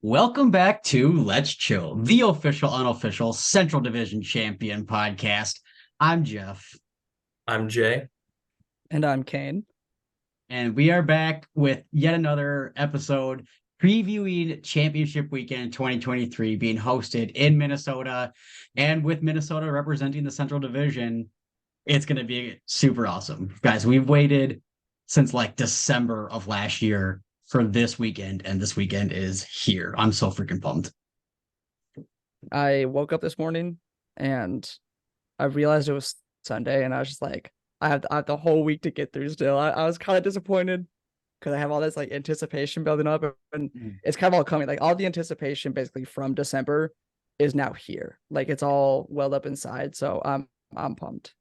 Welcome back to Let's Chill, the official, unofficial Central Division Champion podcast. I'm Jeph, I'm Jay. And I'm Caine. and we are back with yet another episode previewing Championship Weekend 2023 being hosted in Minnesota. And with Minnesota representing the Central Division, it's going to be super awesome. Guys, we've waited since like December of last year for this weekend, and this weekend is here. I'm so freaking pumped. I woke up this morning and I realized it was Sunday, and I was just like, I have the whole week to get through still. I was kind of disappointed because I have all this like anticipation building up, and it's kind of all coming. Like all the anticipation basically from December is now here. Like it's all welled up inside. So I'm pumped.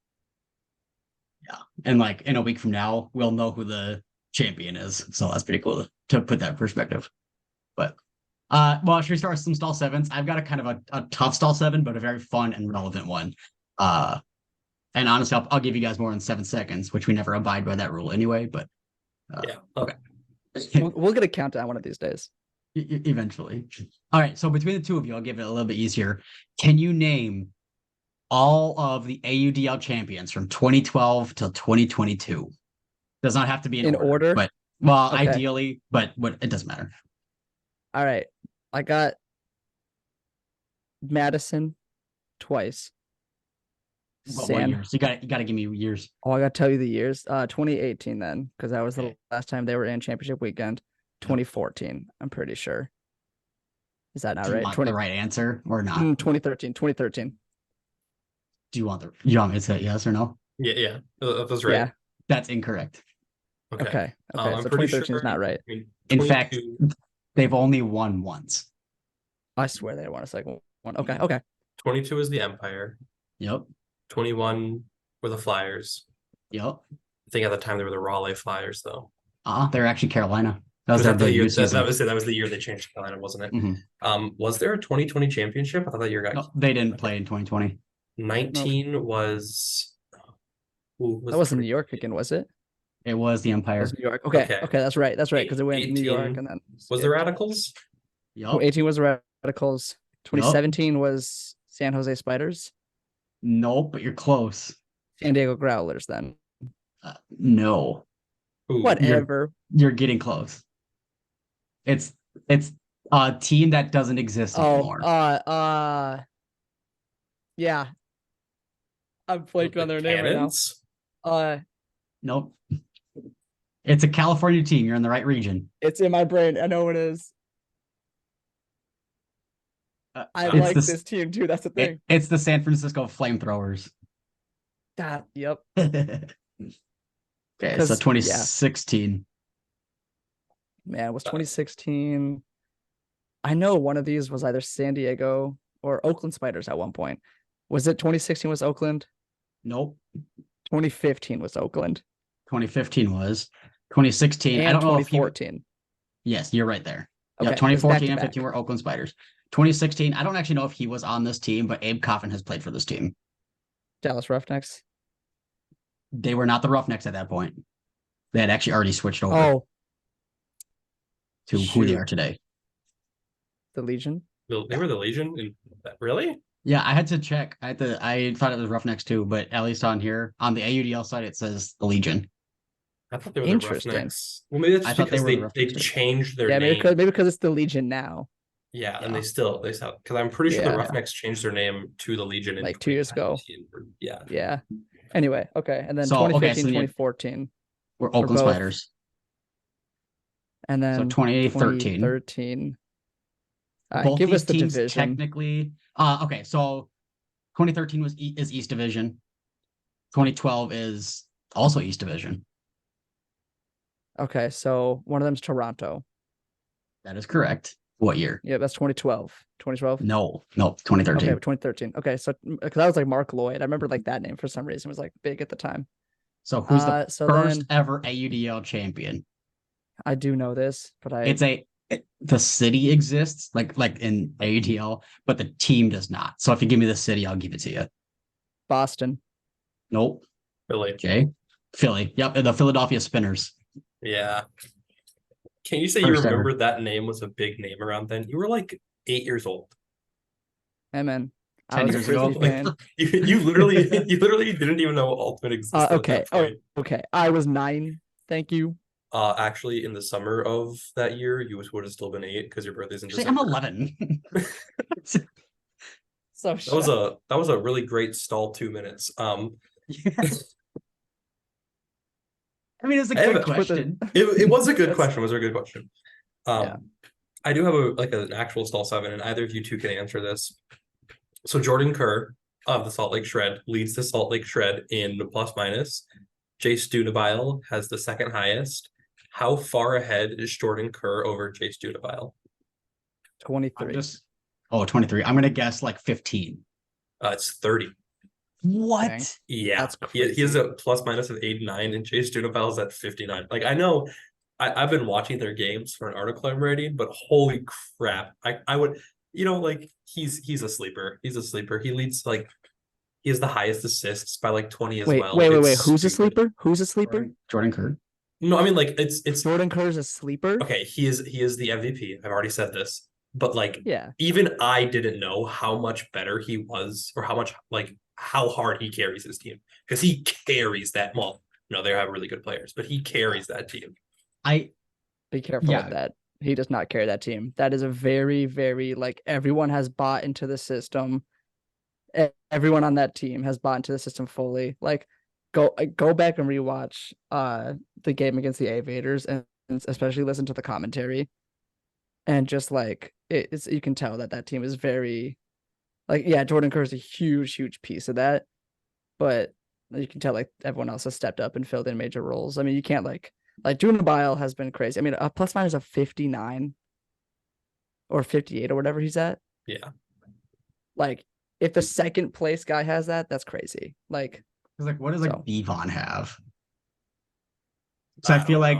Yeah. And like in a week from now, we'll know who the champion is. So that's pretty cool to put that in perspective. But well, should we start with some stall sevens? I've got a kind of a tough stall seven, but a very fun and relevant one. And honestly, I'll give you guys more than 7 seconds, which we never abide by that rule anyway. But Yeah. okay. We'll get a countdown one of these days. Eventually. All right. So between the two of you, I'll give it a little bit easier. Can you name all of the AUDL champions from 2012 till 2022? Does not have to be in order, but well, Okay. ideally, but it doesn't matter. All right. I got Madison twice. What years? You got to give me years. Oh, I gotta tell you the years. 2018 then, because that was the last time they were in championship weekend. 2014, I'm pretty sure. Is that not Do you right? want the right answer or not? 2013. Do you want me to say yes or no? Yeah. That was right. Yeah. That's incorrect. Okay. I'm So pretty 2013 is sure. not right. In fact, they've only won once. I swear they won a second one. Okay. 22 is the Empire. Yep. 21 were the Flyers. Yep. I think at the time they were the Raleigh Flyers, though. They're actually Carolina. That was that their the year, debut season. that was the year they changed to Carolina, wasn't it? Mm-hmm. Was there a 2020 championship? I thought that year got. No, they didn't play in 2020. 19 was. That wasn't New York again, was it? It was the Empire. It was New York. Okay, that's right. Because it went 18 New York and then was the Radicals. Yep. 18 was the Radicals. 2017 was San Jose Spiders. Nope, but you're close. San Diego Growlers then. No. Ooh, Whatever. You're getting close. It's a team that doesn't exist anymore. Yeah. I'm blanking on their name right now. Nope. It's a California team. You're in the right region. It's in my brain. I know what it is. I like this team too. That's the thing. It's the San Francisco Flamethrowers. Yep. Okay, so 2016. Man, it was 2016. I know one of these was either San Diego or Oakland Spiders at one point. Was it 2016 was Oakland? Nope. 2015 was Oakland. 2015 was. 2016. And I don't know 2014. Yes, you're right there. Okay, yeah, 2014 and 15 were Oakland Spiders. 2016, I don't actually know if he was on this team, but Abe Coffin has played for this team. Dallas Roughnecks. They were not the Roughnecks at that point. They had actually already switched over to who they are today. The Legion? They were the Legion? Really? Yeah, I had to check. I thought it was Roughnecks too, but at least on here, on the AUDL site, it says the Legion. I thought they were the Roughnecks. Well, maybe that's because they changed their name. Maybe because it's the Legion now. Yeah, and they still because I'm pretty sure the Roughnecks changed their name to the Legion in like 2 years ago. Yeah. Anyway, okay, and then 2015, 2014 were Oakland Spiders, and then so 2013. Both give us the division. Technically, okay, so 2013 is East Division. 2012 is also East Division. Okay, so one of them's Toronto. That is correct. What year? Yeah, that's 2012. 2012? No, 2013. Okay, 2013. Okay, so because I was like Mark Lloyd. I remember like that name for some reason was like big at the time. So who's the first ever AUDL champion? I do know this, but the city exists like in AUDL, but the team does not. So if you give me the city, I'll give it to you. Boston. Philly. Jay? Philly. Yep, the Philadelphia Spinners. Yeah. Can you say you remember that name was a big name around then? You were like 8 years old. Hey man, 10 years ago. You literally didn't even know Ultimate existed at that point. Okay. I was 9. Thank you. Actually, in the summer of that year, you would have still been 8 because your birthday's in December. I'm 11. So that was a really great stall 2 minutes. I mean, it's a good question. It was a good question. Was a good question. I do have an actual stall 7, and either of you two can answer this. So Jordan Kerr of the Salt Lake Shred leads the Salt Lake Shred in plus minus. Jace Dunabile has the second highest. How far ahead is Jordan Kerr over Jace Dunabile? 23. 23. I'm gonna guess like 15. It's 30. What? Dang. Yeah, that's crazy. He has a plus minus of 89, and Jace Dunabile is at 59. Like, I know I've been watching their games for an article I'm writing, but holy crap, I would, like, he's a sleeper. He's a sleeper. He leads, like, he has the highest assists by like 20 as well. Wait. Who's a sleeper? Who's a sleeper? Jordan Kerr. No, I mean, like, it's Jordan Kerr's a sleeper. Okay, he is the MVP. I've already said this, but like, even I didn't know how much better he was, or how hard he carries his team, because he carries that. Well, no, they have really good players, but he carries that team. Be careful with that. He does not carry that team. That is a very, very, like, everyone has bought into the system. Everyone on that team has bought into the system fully. Like, go back and rewatch the game against the Aviators, and especially listen to the commentary. And just like you can tell that team is very, like, Jordan Kerr is a huge, huge piece of that. But you can tell like everyone else has stepped up and filled in major roles. I mean, you can't like Dunabile has been crazy. I mean, a plus minus of 59 or 58 or whatever he's at. Yeah. Like, if the second place guy has that, that's crazy. Like, what does Bevon have? So I feel like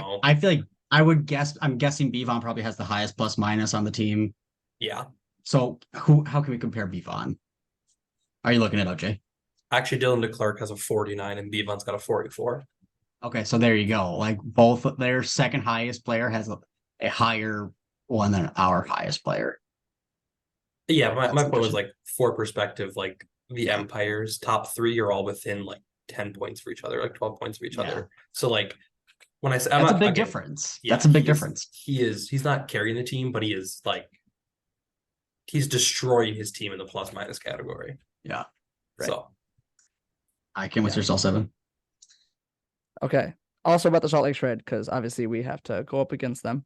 I'm guessing Bevon probably has the highest plus minus on the team. Yeah. So how can we compare Bevon? Are you looking it up, Jay? Actually, Dylan DeClerc has a 49 and Bevon's got a 44. Okay, so there you go. Like, both their second highest player has a higher one than our highest player. Yeah, my point was, like, for perspective, like, the Empire's top 3 are all within like 10 points for each other, like 12 points for each other. So like, when I say that's a big difference. That's a big difference. He's not carrying the team, but he is, like, he's destroying his team in the plus minus category. Yeah. Right. So I came with your Salt 7. Okay. Also about the Salt Lake Shred, because obviously we have to go up against them.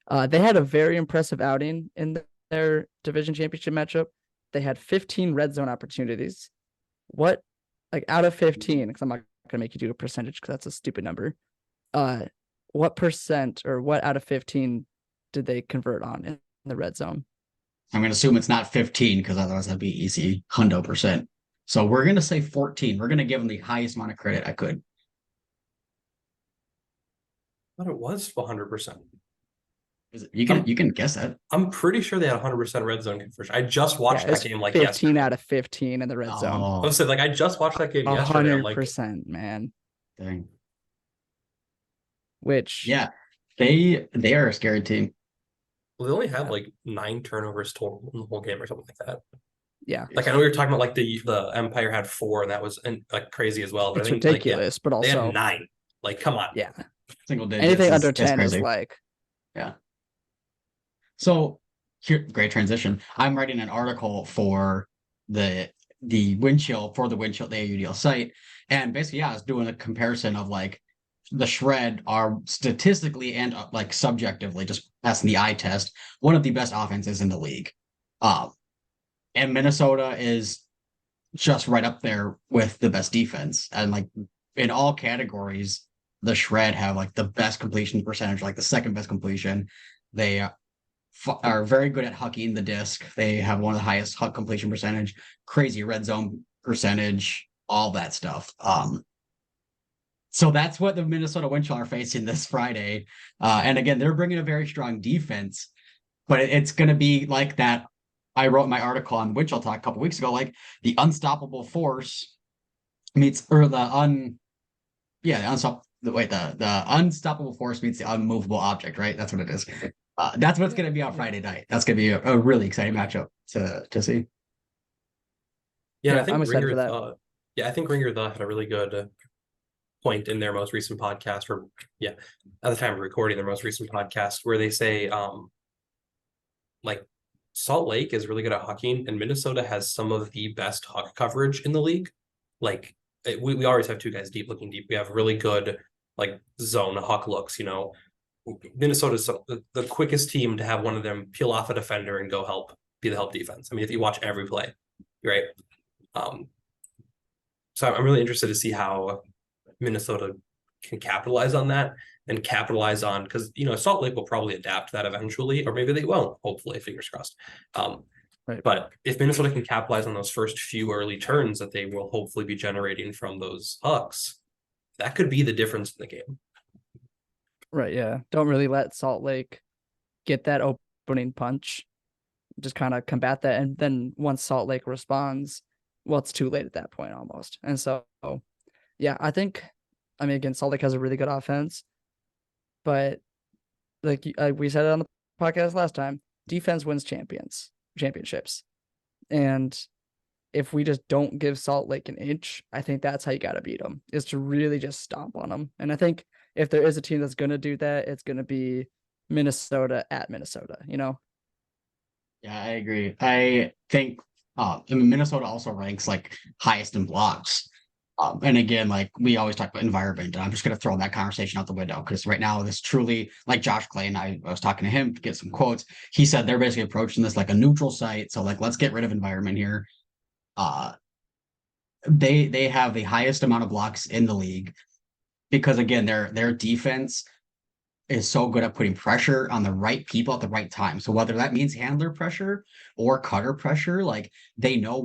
They had a very impressive outing in their division championship matchup. They had 15 red zone opportunities. What, like, out of 15, because I'm not going to make you do a percentage because that's a stupid number. What percent or what out of 15 did they convert on in the red zone? I'm going to assume it's not 15, because otherwise that'd be easy, 100%. So we're going to say 14. We're going to give them the highest amount of credit I could. I thought it was 100%. You can guess that. I'm pretty sure they had 100% red zone conversion. I just watched that game, like, 15 yesterday. out of 15 in the red zone. I was saying, like, I just watched that game yesterday. 100%, man. Dang. Which, they are a scary team. Well, they only had like 9 turnovers total in the whole game or something like that. Yeah. Like, I know you're talking about, like, the Empire had 4, and that was like crazy as well. But it's I think, ridiculous, but also they had 9. Like, come on. Yeah. Single digits. Anything under 10 is like. Yeah. So here, great transition. I'm writing an article for the wind chill, the AUDL site. And basically, I was doing a comparison of, like, the Shred are statistically and like subjectively, just passing the eye test, one of the best offenses in the league. And Minnesota is just right up there with the best defense. And, like, in all categories, the Shred have, like, the best completion percentage, like the second best completion. They are very good at hucking the disc. They have one of the highest huck completion percentage, crazy red zone percentage, all that stuff. So that's what the Minnesota Wind Chill are facing this Friday. And again, they're bringing a very strong defense, but it's going to be like that. I wrote my article on Wind Chill Talk a couple weeks ago, like, the unstoppable force meets, or the the unstoppable force meets the unmovable object, right? That's what it is. That's what's going to be on Friday night. That's going to be a really exciting matchup to see. Yeah, Yeah, I think I'm excited for that. I think Ringer the had a really good point in their most recent podcast, or at the time of recording their most recent podcast, where they say like Salt Lake is really good at hucking, and Minnesota has some of the best huck coverage in the league. Like we always have two guys deep looking deep. We have really good like zone huck looks. Minnesota's the quickest team to have one of them peel off a defender and go be the help defense. I mean, if you watch every play, right? So I'm really interested to see how Minnesota can capitalize on that and capitalize on, because Salt Lake will probably adapt that eventually, or maybe they won't, hopefully, fingers crossed. Right. But if Minnesota can capitalize on those first few early turns that they will hopefully be generating from those hucks, that could be the difference in the game. Right, yeah. Don't really let Salt Lake get that opening punch. Just kind of combat that. And then once Salt Lake responds, well, it's too late at that point almost. And so, yeah, I mean, again, Salt Lake has a really good offense. But like we said it on the podcast last time, defense wins championships. And if we just don't give Salt Lake an inch, I think that's how you got to beat them, is to really just stomp on them. And I think if there is a team that's going to do that, it's going to be Minnesota at Minnesota, Yeah, I agree. I think Minnesota also ranks like highest in blocks. And again, like we always talk about environment, and I'm just going to throw that conversation out the window because right now this truly, like Josh Caine, I was talking to him to get some quotes. He said they're basically approaching this like a neutral site. So like, let's get rid of environment here. They have the highest amount of blocks in the league because again, their defense is so good at putting pressure on the right people at the right time. So whether that means handler pressure or cutter pressure, like they know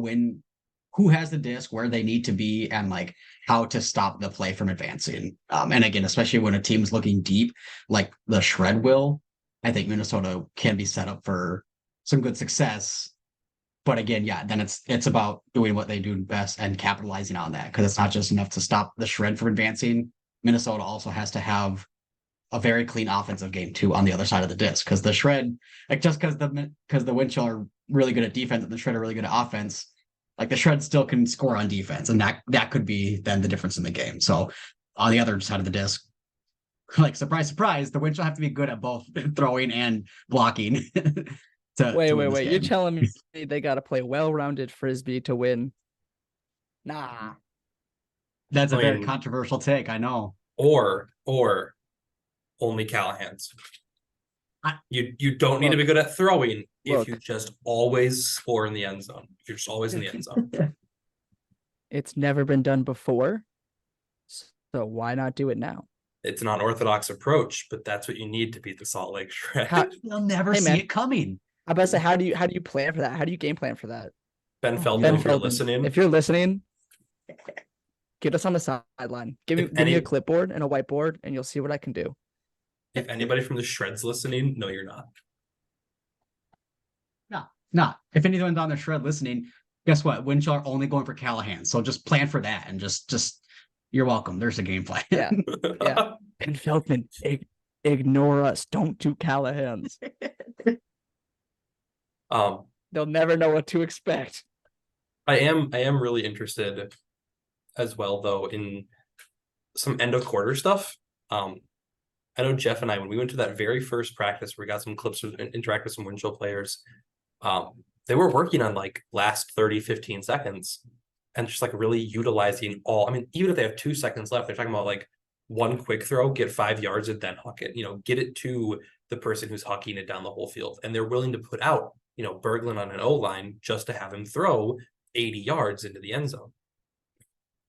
who has the disc, where they need to be, and like how to stop the play from advancing. And again, especially when a team's looking deep, like the Shred will, I think Minnesota can be set up for some good success. But again, yeah, then it's about doing what they do best and capitalizing on that, because it's not just enough to stop the Shred from advancing. Minnesota also has to have a very clean offensive game too on the other side of the disc, because the Shred, like just because the Windchill are really good at defense and the Shred are really good at offense, like the Shred still can score on defense, and that could be then the difference in the game. So on the other side of the disc, like surprise, surprise, the Windchill have to be good at both throwing and blocking. Wait. Game. You're telling me they got to play well-rounded frisbee to win? Nah. That's a very controversial take, I know. Or only Callahan's. You don't need to be good at throwing if you just always score in the end zone. If you're just always in the end zone. It's never been done before, so why not do it now? It's an unorthodox approach, but that's what you need to beat the Salt Lake Shred. You'll never see it coming. I bet say, how do you plan for that? How do you game plan for that? Ben Feldman, if you're listening. If you're listening, get us on the sideline. Give me a clipboard and a whiteboard, and you'll see what I can do. If anybody from the Shreds listening, no, you're not. No. If anyone's on the Shred listening, guess what? Windchill are only going for Callahan. So just plan for that and just you're welcome. There's a game plan. Yeah. Ben Feldman, ignore us. Don't do Callahan's. They'll never know what to expect. I am really interested as well, though, in some end of quarter stuff. I know Jeph and I, when we went to that very first practice, we got some clips and interact with some Windchill players. They were working on like last 30-15 seconds and just like really utilizing even if they have 2 seconds left, they're talking about like one quick throw, get 5 yards and then huck it, get it to the person who's hucking it down the whole field. And they're willing to put out, Berglund on an O-line just to have him throw 80 yards into the end zone.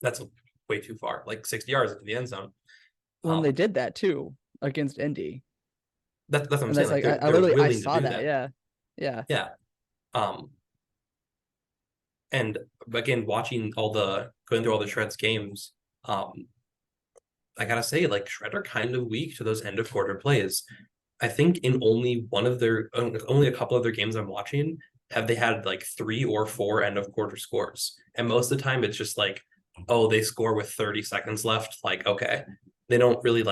That's way too far, like 60 yards into the end zone. Well, they did that too against Indy. That's what I'm saying. Like I saw that. Yeah. And again, going through all the Shreds games, I gotta say, like Shred are kind of weak to those end of quarter plays. I think in only a couple of their games I'm watching have they had like 3 or 4 end of quarter scores, and most of the time it's just like, oh, they score with 30 seconds left. Like, okay, they don't really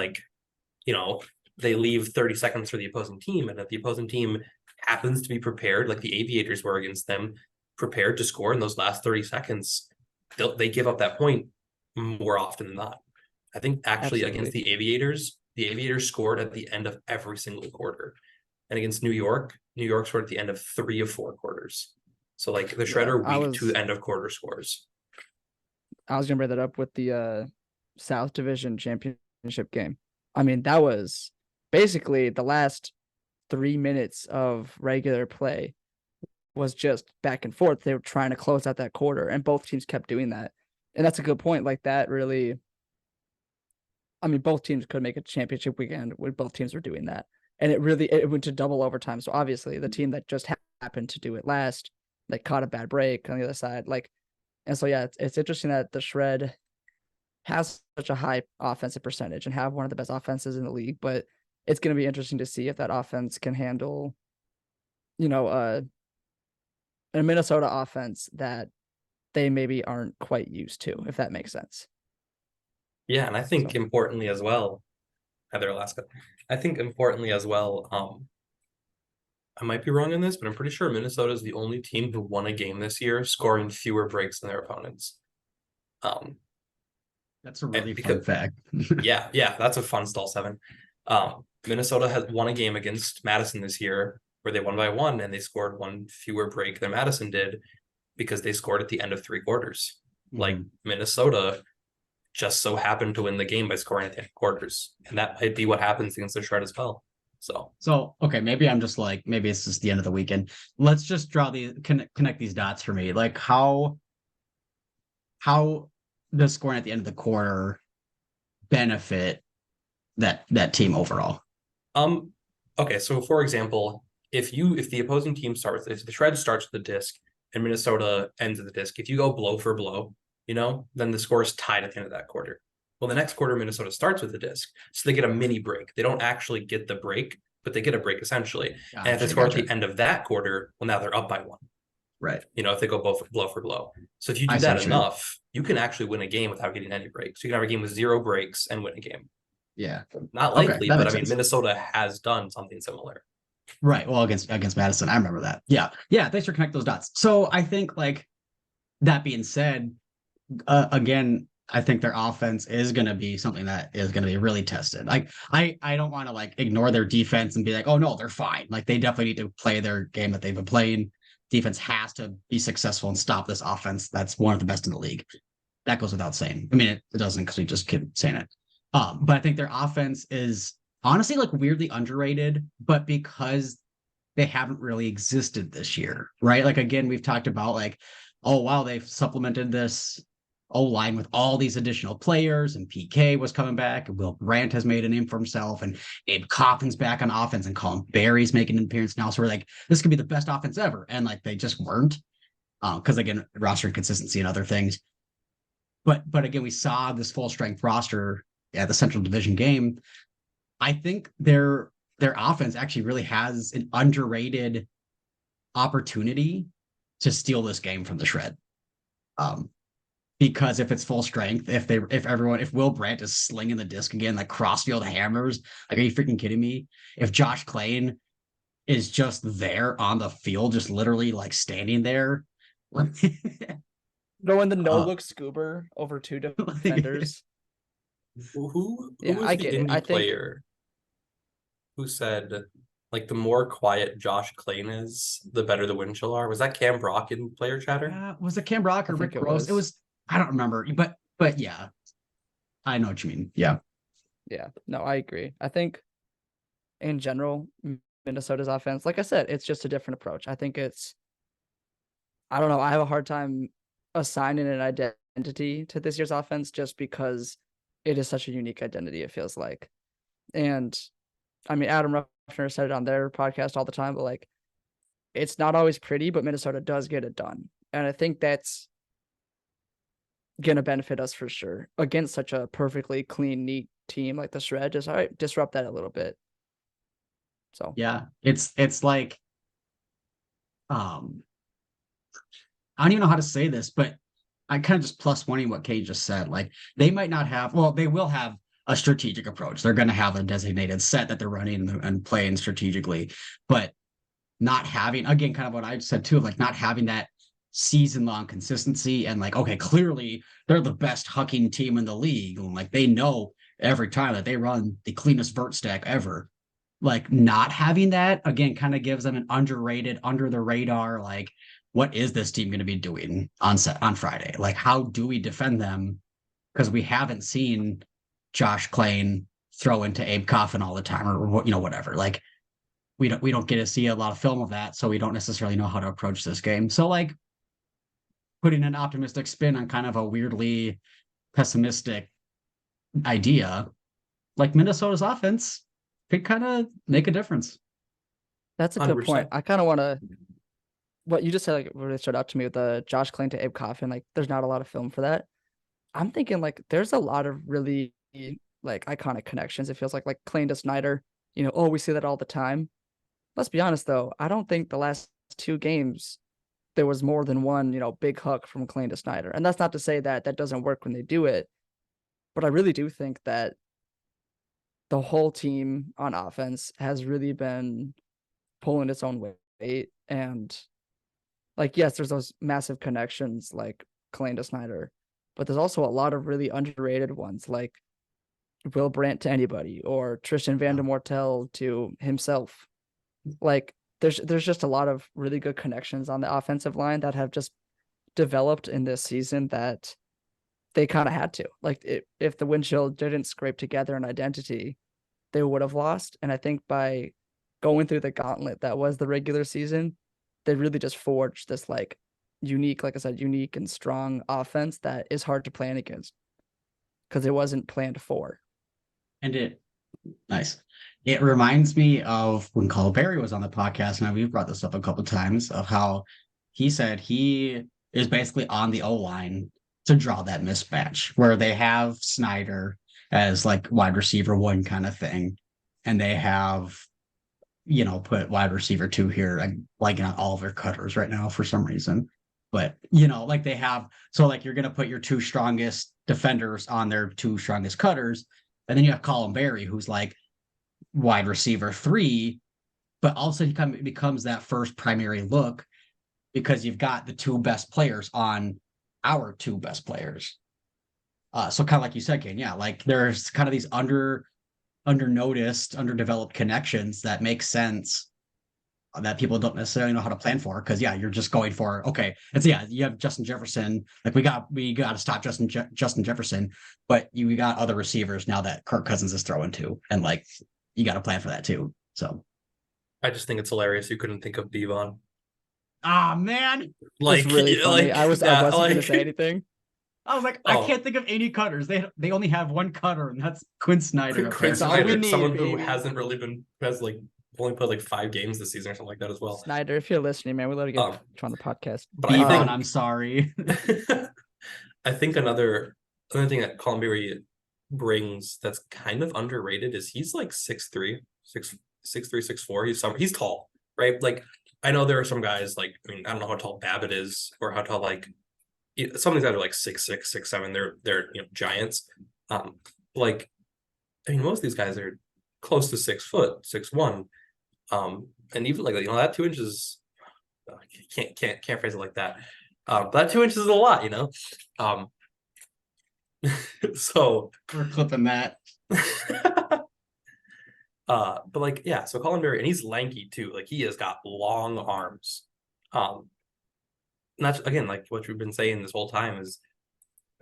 they leave 30 seconds for the opposing team, and if the opposing team happens to be prepared, like the Aviators were against them, prepared to score in those last 30 seconds, they give up that point more often than not. I think actually against the Aviators scored at the end of every single quarter. And against New York scored at the end of 3 of 4 quarters. So like the Shred are weak to end of quarter scores. I was gonna bring that up with the South Division Championship game. I mean, that was basically the last 3 minutes of regular play was just back and forth. They were trying to close out that quarter, and both teams kept doing that. And that's a good point. Like that really, I mean, both teams could make a championship weekend when both teams were doing that. And it went to double overtime. So obviously the team that just happened to do it last, like caught a bad break on the other side. And so, yeah, it's interesting that the Shred has such a high offensive percentage and have one of the best offenses in the league, but it's going to be interesting to see if that offense can handle, a Minnesota offense that they maybe aren't quite used to, if that makes sense. Yeah, and I think importantly as well, Heather Alaska, I might be wrong in this, but I'm pretty sure Minnesota is the only team who won a game this year scoring fewer breaks than their opponents. That's a really fun fact. yeah, that's a fun stall 7. Minnesota has won a game against Madison this year where they won by 1 and they scored 1 fewer break than Madison did because they scored at the end of 3 quarters. Mm-hmm. Like Minnesota just so happened to win the game by scoring at the end of quarters. And that might be what happens against the Shred as well. So okay, maybe I'm just like, maybe it's just the end of the weekend. Let's just connect these dots for me. Like how does scoring at the end of the quarter benefit that team overall? Okay, so for example, if the opposing team if the Shred starts with the disc and Minnesota ends at the disc, if you go blow for blow, then the score is tied at the end of that quarter. Well, the next quarter, Minnesota starts with the disc, so they get a mini break. They don't actually get the break, but they get a break essentially. Gotcha, and if they score at the end of that quarter, well, now they're up by 1. Right. If they go blow for blow. So if you do that enough, you can actually win a game without getting any breaks. So you can have a game with 0 breaks and win a game. Yeah. Not likely, but I mean, Minnesota has done something similar. Right. Well, against Madison, I remember that. Yeah. Thanks for connecting those dots. So I think, like, that being said, again, I think their offense is going to be something that is going to be really tested. Like, I don't want to like ignore their defense and be like, oh no, they're fine. Like, they definitely need to play their game that they've been playing. Defense has to be successful and stop this offense. That's one of the best in the league. That goes without saying. I mean, it doesn't because we just keep saying it. But I think their offense is honestly like weirdly underrated, but because they haven't really existed this year, right? Like, again, we've talked about like, oh wow, they've supplemented this O-line with all these additional players, and PK was coming back, and Will Brandt has made a name for himself, and Abe Coffin's back on offense, and Colin Berry's making an appearance now. So we're like, this could be the best offense ever. And like, they just weren't, because again, roster inconsistency and other things. But again, we saw this full strength roster at the Central Division game. I think their offense actually really has an underrated opportunity to steal this game from the Shred. Because if it's full strength, if Will Brandt is slinging the disc again, like crossfield hammers, like, are you freaking kidding me? If Josh Caine is just there on the field, just literally like standing there. Throwing the no-look scuba over 2 defenders. Who was the indie player who said, like, the more quiet Josh Caine is, the better the wind chill are? Was that Cam Brock in player chatter? Was it Cam Brock or Rick Gross? It was, I don't remember, but yeah, I know what you mean. Yeah. No, I agree. I think in general, Minnesota's offense, like I said, it's just a different approach. I think I don't know. I have a hard time assigning an identity to this year's offense just because it is such a unique identity, it feels like. And I mean, Adam Ruffner said it on their podcast all the time, but like, it's not always pretty, but Minnesota does get it done. And I think that's going to benefit us for sure against such a perfectly clean, neat team like the Shred. Just, all right, disrupt that a little bit. So, yeah, it's like, I don't even know how to say this, but I kind of just plus one what Caine just said. Like, they might not have, well, they will have a strategic approach. They're going to have a designated set that they're running and playing strategically, but not having, again, kind of what I said too, like not having that season-long consistency and like, okay, clearly they're the best hucking team in the league. And like they know every time that they run the cleanest vert stack ever. Like not having that again kind of gives them an underrated, under the radar, like what is this team going to be doing on Friday? Like how do we defend them? Because we haven't seen Josh Caine throw into Abe Coffin all the time or whatever. Like we don't get to see a lot of film of that, so we don't necessarily know how to approach this game. So like putting an optimistic spin on kind of a weirdly pessimistic idea, like Minnesota's offense could kind of make a difference. That's a good 100%. point. I kind of want to, what you just said, like really stood out to me with the Josh Caine to Abe Coffin. Like, there's not a lot of film for that. I'm thinking like there's a lot of really like iconic connections. It feels like Caine to Snyder. We see that all the time. Let's be honest though, I don't think the last 2 games there was more than one, big hook from Caine to Snyder. And that's not to say that that doesn't work when they do it, but I really do think that the whole team on offense has really been pulling its own weight. And like, yes, there's those massive connections like Caine to Snyder, but there's also a lot of really underrated ones like Will Brandt to anybody or Tristan Van de Mortel to himself. Like there's just a lot of really good connections on the offensive line that have just developed in this season that they kind of had to. Like if the windshield didn't scrape together an identity, they would have lost. And I think by going through the gauntlet that was the regular season, they really just forged this like unique, like I said, unique and strong offense that is hard to plan against because it wasn't planned for. And nice. It reminds me of when Cole Berry was on the podcast, and we've brought this up a couple of times, of how he said he is basically on the O-line to draw that mismatch where they have Snyder as like wide receiver 1 kind of thing, and they have put wide receiver 2 here. I'm liking on Oliver Cutters right now for some reason, but like they have, so like you're gonna put your 2 strongest defenders on their 2 strongest cutters, and then you have Colin Berry, who's like wide receiver 3, but also he becomes that first primary look because you've got the 2 best players on our 2 best players. So kind of like you said, Caine, yeah, like there's kind of these undernoticed, underdeveloped connections that make sense that people don't necessarily know how to plan for. Because you're just going for, okay, you have Justin Jefferson, like we got to stop Justin Jefferson, but we got other receivers now that Kirk Cousins is throwing to, and like you got to plan for that too. So I just think it's hilarious you couldn't think of Devon. Ah, man, Like, it's really funny. I wasn't gonna say anything. I was like, I can't think of any cutters. They only have 1 cutter, and that's Quinn Snyder. Quinn Snyder, someone who baby. hasn't really been, has like only played like 5 games this season or something like that as well. Snyder, if you're listening, man, we love to get you on the podcast. But I think I'm sorry. I think another thing that Colin Berry brings that's kind of underrated is he's like 6'3", 6'4". He's tall, right? Like I know there are some guys like, I mean, I don't know how tall Babbitt is or how tall like some of these guys are like 6'6", 6'7". They're giants. Like I mean, most of these guys are close to 6 foot, 6'1". And even like that 2 inches, can't phrase it like that. But that 2 inches is a lot, So we're clipping that. But like, yeah, so Colin Berry, and he's lanky too. Like he has got long arms. And that's again like what we've been saying this whole time is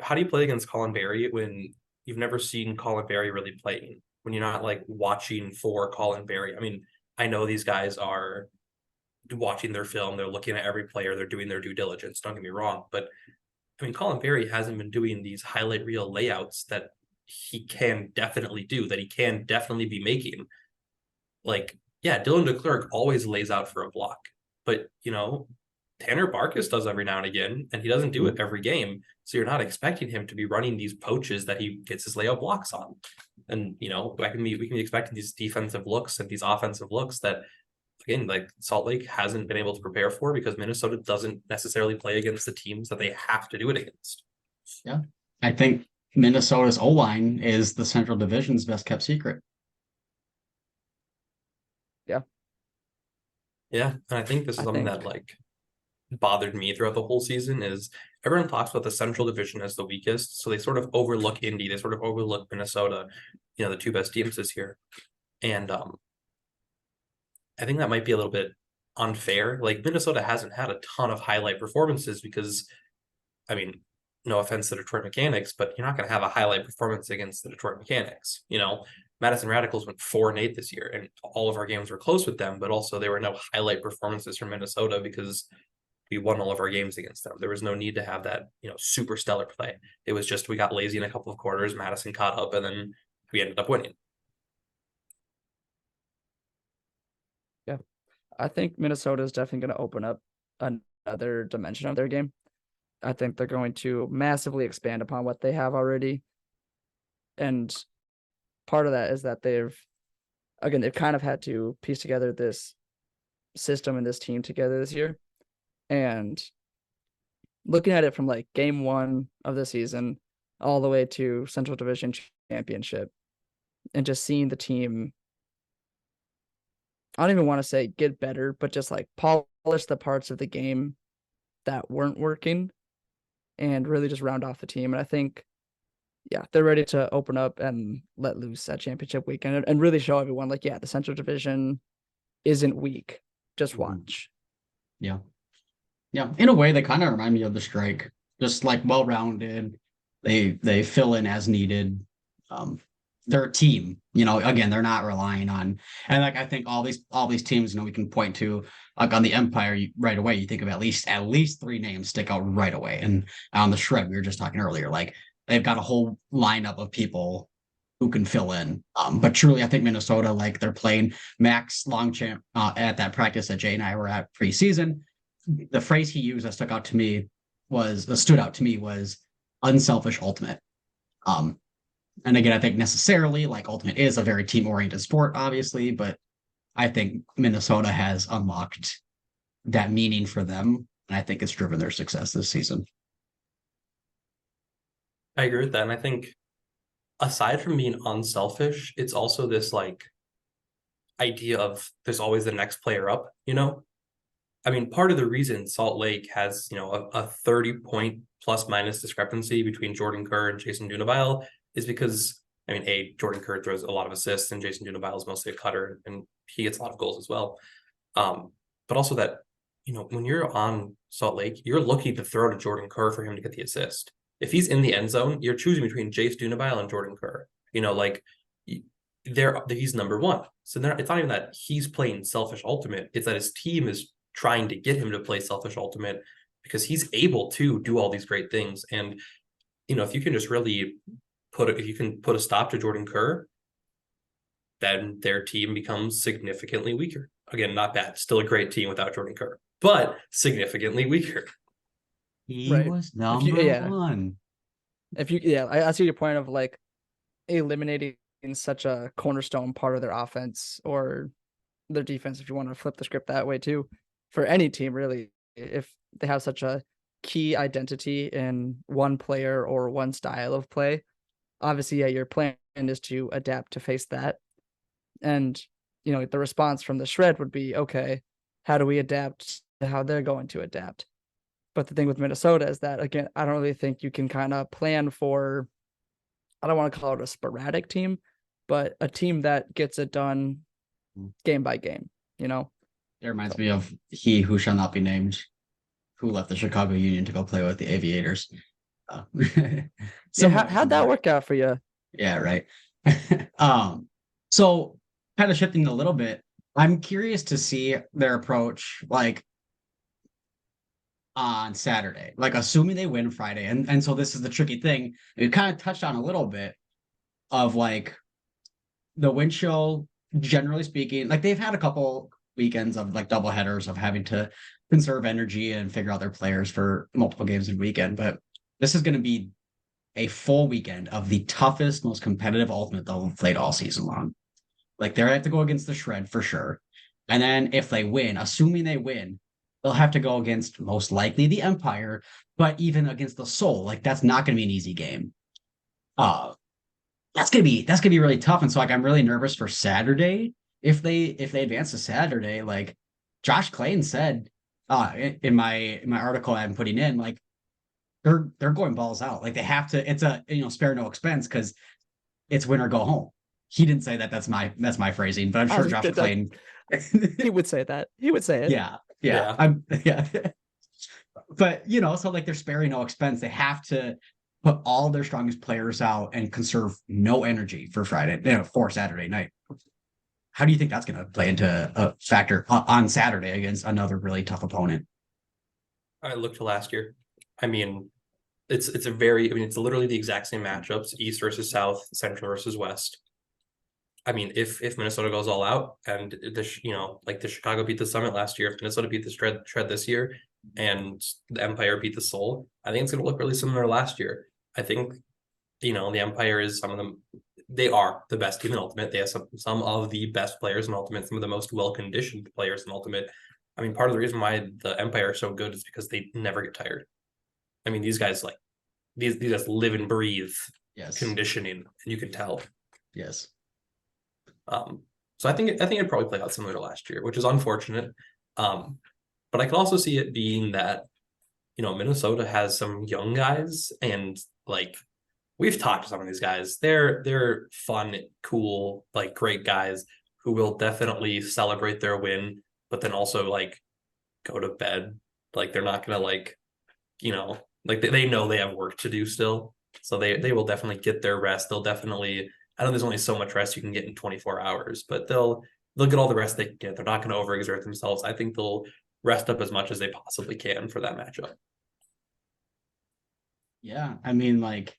how do you play against Colin Berry when you've never seen Colin Berry really playing? When you're not like watching for Colin Berry. I mean, I know these guys are watching their film, they're looking at every player, they're doing their due diligence. Don't get me wrong, but I mean, Colin Berry hasn't been doing these highlight reel layouts that he can definitely do, that he can definitely be making. Like, yeah, Dylan DeClercq always lays out for a block, but Tanner Barkis does every now and again, and he doesn't do it every game. So you're not expecting him to be running these poaches that he gets his layout blocks on. And we can be expecting these defensive looks and these offensive looks that, again, like Salt Lake hasn't been able to prepare for because Minnesota doesn't necessarily play against the teams that they have to do it against. Yeah, I think Minnesota's O-line is the Central Division's best kept secret. Yeah, and I think this is something that like bothered me throughout the whole season is everyone talks about the Central Division as the weakest, so they sort of overlook Indy, they sort of overlook Minnesota, the two best teams this year. And I think that might be a little bit unfair. Like Minnesota hasn't had a ton of highlight performances because, I mean, no offense to Detroit Mechanics, but you're not going to have a highlight performance against the Detroit Mechanics. Madison Radicals went 4-8 this year, and all of our games were close with them, but also there were no highlight performances from Minnesota because we won all of our games against them. There was no need to have that, super stellar play. It was just we got lazy in a couple of quarters, Madison caught up, and then we ended up winning. Yeah, I think Minnesota is definitely going to open up another dimension of their game. I think they're going to massively expand upon what they have already. And part of that is that they've kind of had to piece together this system and this team together this year. And looking at it from like game 1 of the season all the way to Central Division Championship and just seeing the team, I don't even want to say get better, but just like polish the parts of the game that weren't working and really just round off the team. And I think, yeah, they're ready to open up and let loose at championship weekend and really show everyone like, yeah, the Central Division isn't weak. Just watch. Yeah. Yeah. In a way, they kind of remind me of the Strike, just like well-rounded. They fill in as needed. They're a team, again, they're not relying on, and like I think all these teams, we can point to like on the Empire right away. You think of at least 3 names stick out right away. And on the Shred, we were just talking earlier, like they've got a whole lineup of people who can fill in. But truly, I think Minnesota, like they're playing Max Longchamp at that practice that Jay and I were at preseason. The phrase he used that stood out to me was unselfish ultimate. And again, I think necessarily like ultimate is a very team-oriented sport, obviously, but I think Minnesota has unlocked that meaning for them, and I think it's driven their success this season. I agree with that, and I think aside from being unselfish, it's also this like idea of there's always the next player up, I mean, part of the reason Salt Lake has, a 30-point plus minus discrepancy between Jordan Kerr and Jason Dunabile is because, I mean, Jordan Kerr throws a lot of assists and Jason Dunabile is mostly a cutter and he gets a lot of goals as well. But also that, when you're on Salt Lake, you're looking to throw to Jordan Kerr for him to get the assist. If he's in the end zone, you're choosing between Jace Dunabile and Jordan Kerr. He's number 1. So it's not even that he's playing selfish ultimate. It's that his team is trying to get him to play selfish ultimate because he's able to do all these great things. And, if you can just really put a stop to Jordan Kerr, then their team becomes significantly weaker. Again, not bad. Still a great team without Jordan Kerr, but significantly weaker. He was number 1. I see your point of like eliminating such a cornerstone part of their offense or their defense, if you want to flip the script that way too, for any team really, if they have such a key identity in one player or one style of play. Obviously, your plan is to adapt to face that. And, the response from the Shred would be, okay, how do we adapt to how they're going to adapt? But the thing with Minnesota is that, again, I don't really think you can kind of plan for, I don't want to call it a sporadic team, but a team that gets it done game by game, It reminds me of he who shall not be named, who left the Chicago Union to go play with the Aviators. So how'd that work out for you? Yeah, right. So kind of shifting a little bit, I'm curious to see their approach like on Saturday, like assuming they win Friday. And so this is the tricky thing. We kind of touched on a little bit of like the wind chill, generally speaking, like they've had a couple weekends of like double headers of having to conserve energy and figure out their players for multiple games in weekend. But this is going to be a full weekend of the toughest, most competitive ultimate they'll have played all season long. Like they have to go against the Shred for sure. And then if they win, assuming they win, they'll have to go against most likely the Empire, but even against the Soul. Like that's not going to be an easy game. Uh, that's gonna be really tough. And so like I'm really nervous for Saturday if they advance to Saturday. Like Josh Caine said in my article I'm putting in, like they're going balls out. Like they have to, it's a spare no expense because it's win or go home. He didn't say that. That's my phrasing, but I'm sure Josh Caine he would say that. He would say it. Yeah. But so like they're sparing no expense. They have to put all their strongest players out and conserve no energy for for Saturday night. How do you think that's going to play into a factor on Saturday against another really tough opponent? I look to last year. I mean, it's literally the exact same matchups: East versus South, Central versus West. I mean, if Minnesota goes all out and the Chicago beat the Summit last year, if Minnesota beat the Shred this year, and the Empire beat the Soul, I think it's going to look really similar to last year. I think, the Empire is they are the best team in Ultimate. They have some of the best players in Ultimate, some of the most well-conditioned players in Ultimate. I mean, part of the reason why the Empire is so good is because they never get tired. I mean, these guys these guys live and breathe conditioning, and you can tell. Yes. So I think it'd probably play out similar to last year, which is unfortunate. But I can also see it being that, Minnesota has some young guys, and like we've talked to some of these guys. They're fun, cool, like great guys who will definitely celebrate their win, but then also like go to bed. Like they're not gonna they know they have work to do still. So they will definitely get their rest. They'll definitely, I know there's only so much rest you can get in 24 hours, but they'll get all the rest they can get. They're not going to overexert themselves. I think they'll rest up as much as they possibly can for that matchup. Yeah, I mean, like,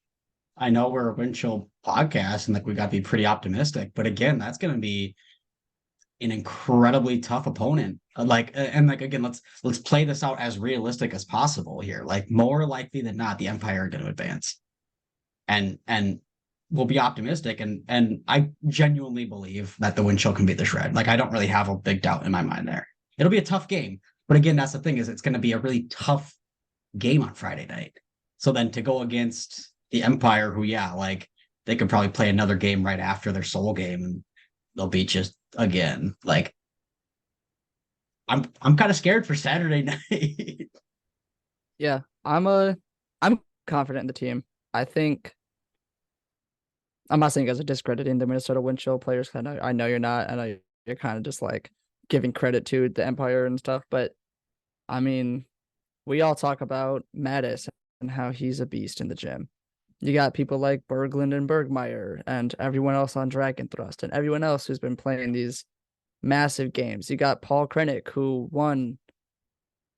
I know we're a wind chill podcast and like we got to be pretty optimistic, but again, that's going to be an incredibly tough opponent. Again, let's play this out as realistic as possible here. Like more likely than not, the Empire are going to advance, and we'll be optimistic, and I genuinely believe that the wind chill can beat the Shred. Like I don't really have a big doubt in my mind there. It'll be a tough game, but again, that's the thing is it's going to be a really tough game on Friday night. So then to go against the Empire, who like they could probably play another game right after their Soul game, and they'll beat just again. Like I'm kind of scared for Saturday night. Yeah, I'm confident in the team. I think I'm not saying you guys are discrediting the Minnesota wind chill players. I know you're not. I know you're kind of just like giving credit to the Empire and stuff. But I mean, we all talk about Mattis and how he's a beast in the gym. You got people like Berglund and Bergmeyer and everyone else on Dragon Thrust and everyone else who's been playing these massive games. You got Paul Krennic, who won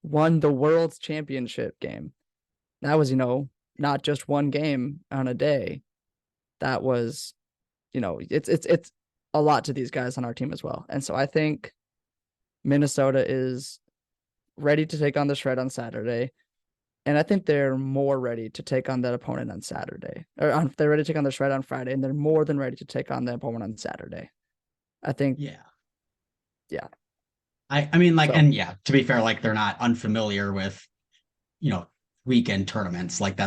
the World Championship game. That was, not just one game on a day. That was, it's a lot to these guys on our team as well. And so I think Minnesota is ready to take on the Shred on Saturday. And I think they're more ready to take on that opponent on Saturday. They're ready to take on the Shred on Friday, and they're more than ready to take on the opponent on Saturday. I think. Yeah. I mean, like, so, and yeah, to be fair, like they're not unfamiliar with, weekend tournaments. Like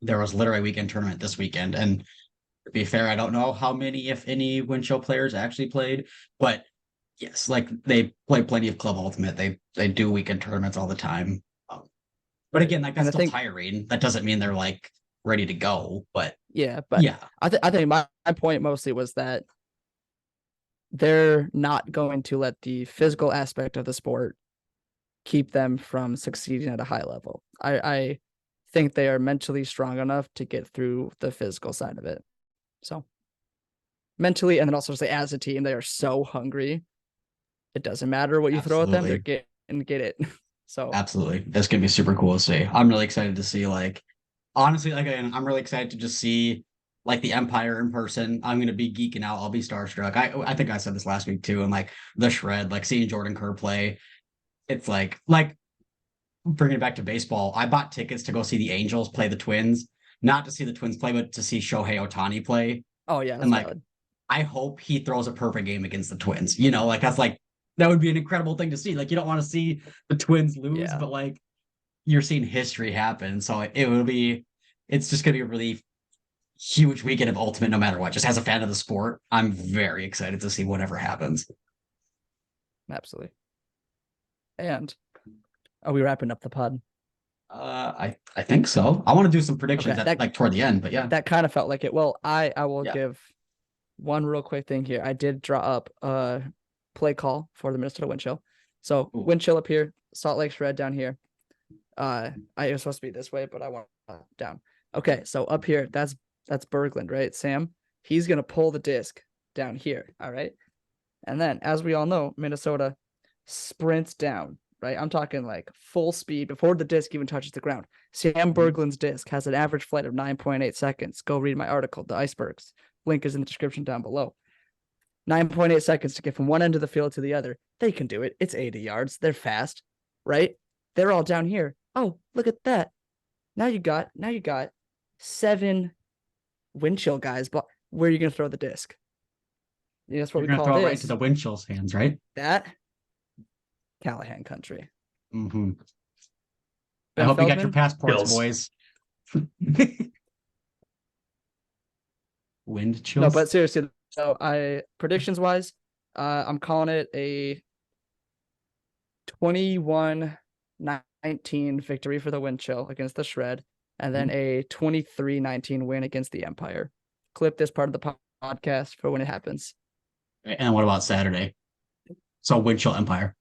there was literally a weekend tournament this weekend. And to be fair, I don't know how many, if any, wind chill players actually played, but yes, like they play plenty of Club Ultimate. They do weekend tournaments all the time. But again, like that's still tiring. That doesn't mean they're like ready to go. But I think my point mostly was that they're not going to let the physical aspect of the sport keep them from succeeding at a high level. I think they are mentally strong enough to get through the physical side of it. So mentally, and then also say as a team, they are so hungry. It doesn't matter what you throw at them; they're get it. So absolutely, that's gonna be super cool to see. I'm really excited to see. Like, honestly, like I'm really excited to just see like the Empire in person. I'm gonna be geeking out. I'll be starstruck. I think I said this last week too. And like the Shred, like seeing Jordan Kerr play, it's like bringing it back to baseball. I bought tickets to go see the Angels play the Twins, not to see the Twins play, but to see Shohei Ohtani play. Oh yeah, and like valid. I hope he throws a perfect game against the Twins. Like that's like that would be an incredible thing to see. Like you don't want to see the Twins lose, but like you're seeing history happen. So it's just gonna be a really huge weekend of Ultimate no matter what. Just as a fan of the sport, I'm very excited to see whatever happens. Absolutely. And are we wrapping up the pod? I think so. I want to do some predictions Okay, like toward the end, but yeah. That kind of felt like it. Well, I will Yeah. give one real quick thing here. I did draw up a play call for the Minnesota wind chill. So Ooh. wind chill up here, Salt Lake Shred down here. I was supposed to be this way, but I want down. Okay, so up here, that's Berglund, right? Sam, he's gonna pull the disc down here. All right. And then, as we all know, Minnesota sprints down, right? I'm talking like full speed before the disc even touches the ground. Sam Berglund's disc has an average flight of 9.8 seconds. Go read my article, The Icebergs. Link is in the description down below. 9.8 seconds to get from one end of the field to the other. They can do it. It's 80 yards. They're fast, right? They're all down here. Oh, look at that. Now you got 7 wind chill guys, but where are you going to throw the disc? Yeah, that's what You're we gonna call throw this. it right to the wind chill's hands, right? That Callahan country. Mm-hmm. I Ben hope you got your Feldman? passports, Chills. boys. Wind chills. No, but seriously, so predictions wise, I'm calling it a 21-19 victory for the wind chill against the Shred, and then a 23-19 win against the Empire. Clip this part of the podcast for when it happens. And what about Saturday? So wind chill Empire.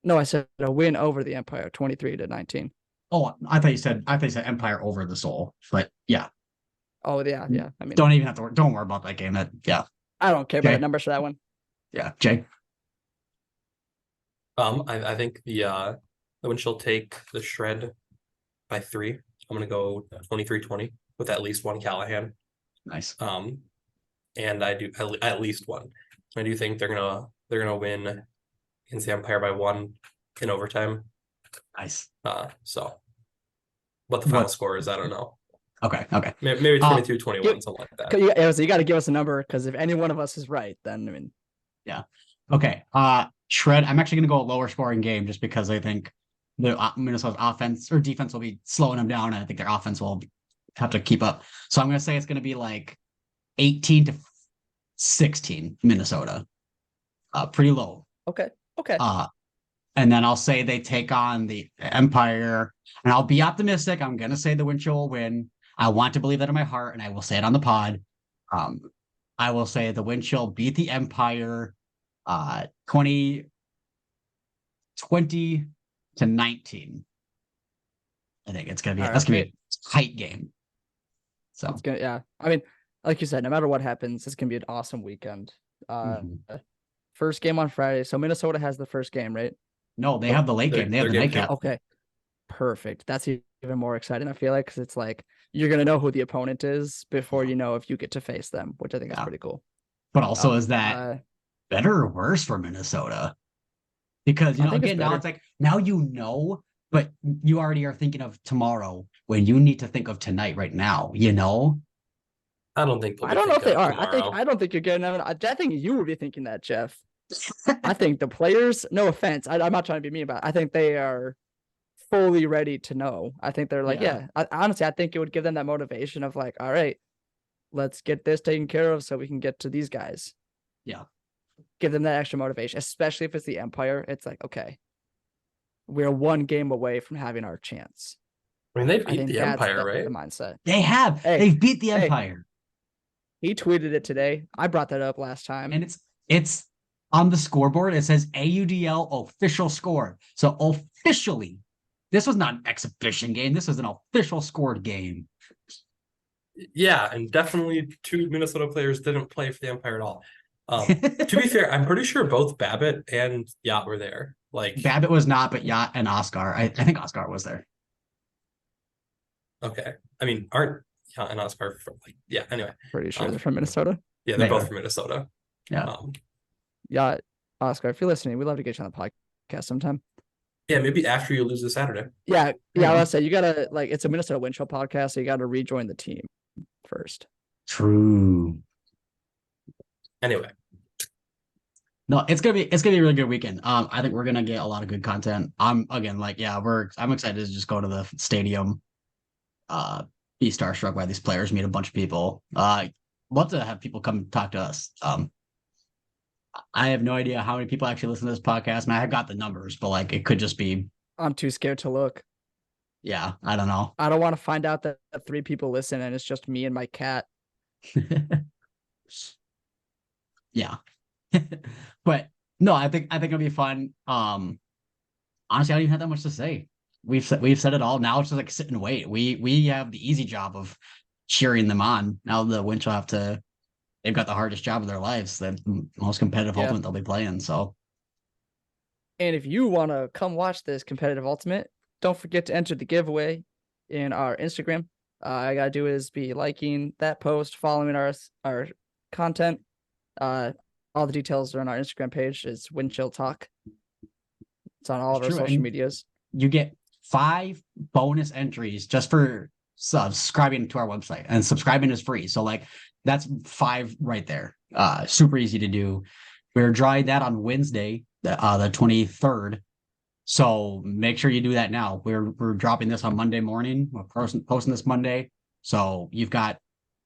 No, I said a win over the Empire, 23-19. Oh, I thought you said Empire over the Soul, but yeah. Oh yeah. I mean, don't worry about that game. Yeah. I don't care about Jay? the numbers for that one. Yeah, Jay. I think the wind chill take the Shred by 3. I'm gonna go 23-20 with at least one Callahan. Nice. And I do at least one. I do think they're gonna win against the Empire by 1 in overtime. Nice. So what the final score is, I don't know. Okay. Maybe 22-21, something like that. So you got to give us a number, because if any one of us is right, then I mean, yeah. Okay. Shred. I'm actually gonna go a lower scoring game just because I think the Minnesota's offense or defense will be slowing them down, and I think their offense will have to keep up. So I'm gonna say it's gonna be like 18-16 Minnesota. Pretty low. okay. And then I'll say they take on the Empire, and I'll be optimistic. I'm gonna say the wind chill will win. I want to believe that in my heart, and I will say it on the pod. I will say the wind chill beat the Empire 20-19. I think it's gonna be that's gonna be a tight game. So it's gonna, yeah. I mean, like you said, no matter what happens, it's gonna be an awesome weekend. First game on Friday. So Minnesota has the first game, right? No, they have the late game. They have the nightcap. Okay, perfect. That's even more exciting, I feel like, because it's like you're gonna know who the opponent is before you know if you get to face them, which I think is pretty cool. But also, is that better or worse for Minnesota? Because again, now it's like now but you already are thinking of tomorrow when you need to think of tonight right now. I don't think. I don't know if they are. I don't think you're getting them. I think you would be thinking that, Jeph. I think the players, no offense, I'm not trying to be mean about it. I think they are fully ready to know. I think they're like, honestly, I think it would give them that motivation of like, all right, let's get this taken care of so we can get to these guys. Yeah. Give them that extra motivation, especially if it's the Empire. It's like, okay, we're one game away from having our chance. I mean, they beat the Empire, right? The mindset. They have. They've beat the Empire. He tweeted it today. I brought that up last time. And it's on the scoreboard. It says AUDL official score. So officially, this was not an exhibition game. This was an official scored game. Yeah, and definitely 2 Minnesota players didn't play for the Empire at all. To be fair, I'm pretty sure both Babbitt and Yacht were there. Like Babbitt was not, but Yacht and Oscar. I think Oscar was there. Okay. I mean, aren't Yacht and Oscar from anyway. Pretty sure they're from Minnesota. Yeah, they're both from Minnesota. Yeah. Yacht, Oscar, if you're listening, we'd love to get you on the podcast sometime. Yeah, maybe after you lose this Saturday. Yeah. I was say you gotta it's a Minnesota Wind Chill podcast, so you gotta rejoin the team first. True. Anyway. No, it's gonna be a really good weekend. I think we're gonna get a lot of good content. I'm excited to just go to the stadium. be starstruck by these players, meet a bunch of people. Love to have people come talk to us. I have no idea how many people actually listen to this podcast. Man, I got the numbers, but like it could just be, I'm too scared to look. yeah, I don't know. I don't want to find out that 3 people listen and it's just me and my cat. Yeah. But no, I think it'll be fun. Honestly, I don't even have that much to say. We've said it all. Now it's just like sit and wait. We have the easy job of cheering them on. Now the Winch will have to. They've got the hardest job of their lives. The most competitive Yeah. ultimate they'll be playing. So And if you want to come watch this competitive ultimate, don't forget to enter the giveaway in our Instagram. All I gotta do is be liking that post, following our content. All the details are on our Instagram page. It's Wind Chill Talk. It's on all of it's our true. social And medias. you get 5 bonus entries just for subscribing to our website, and subscribing is free. So like that's 5 right there. Super easy to do. We're drawing that on Wednesday, the 23rd. So make sure you do that now. We're dropping this on Monday morning. We're posting this Monday. So you've got,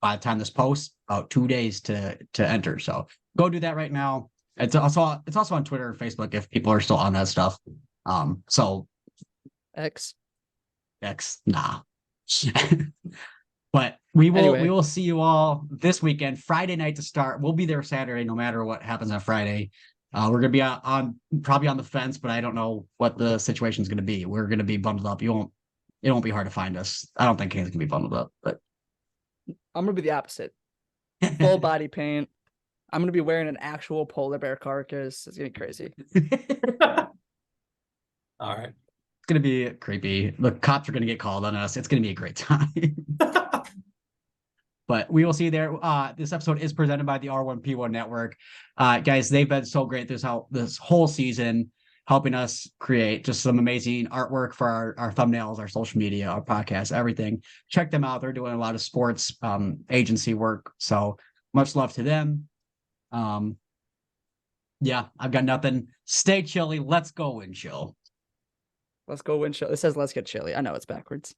by the time this posts, about 2 days to enter. So go do that right now. It's also on Twitter and Facebook if people are still on that stuff. So X. nah. But we Anyway. will see you all this weekend, Friday night to start. We'll be there Saturday, no matter what happens on Friday. We're gonna be on probably on the fence, but I don't know what the situation is gonna be. We're gonna be bundled up. It won't be hard to find us. I don't think Caine's gonna be bundled up, but I'm gonna be the opposite. Full body paint. I'm gonna be wearing an actual polar bear carcass. It's gonna be crazy. All right. It's gonna be creepy. The cops are gonna get called on us. It's gonna be a great time. But we will see you there. This episode is presented by the R1P1 Network. Guys, they've been so great this whole season, helping us create just some amazing artwork for our thumbnails, our social media, our podcast, everything. Check them out. They're doing a lot of sports agency work. So much love to them. Yeah, I've got nothing. Stay chilly. Let's go and chill. Let's go Wind Chill. It says let's get chilly. I know it's backwards.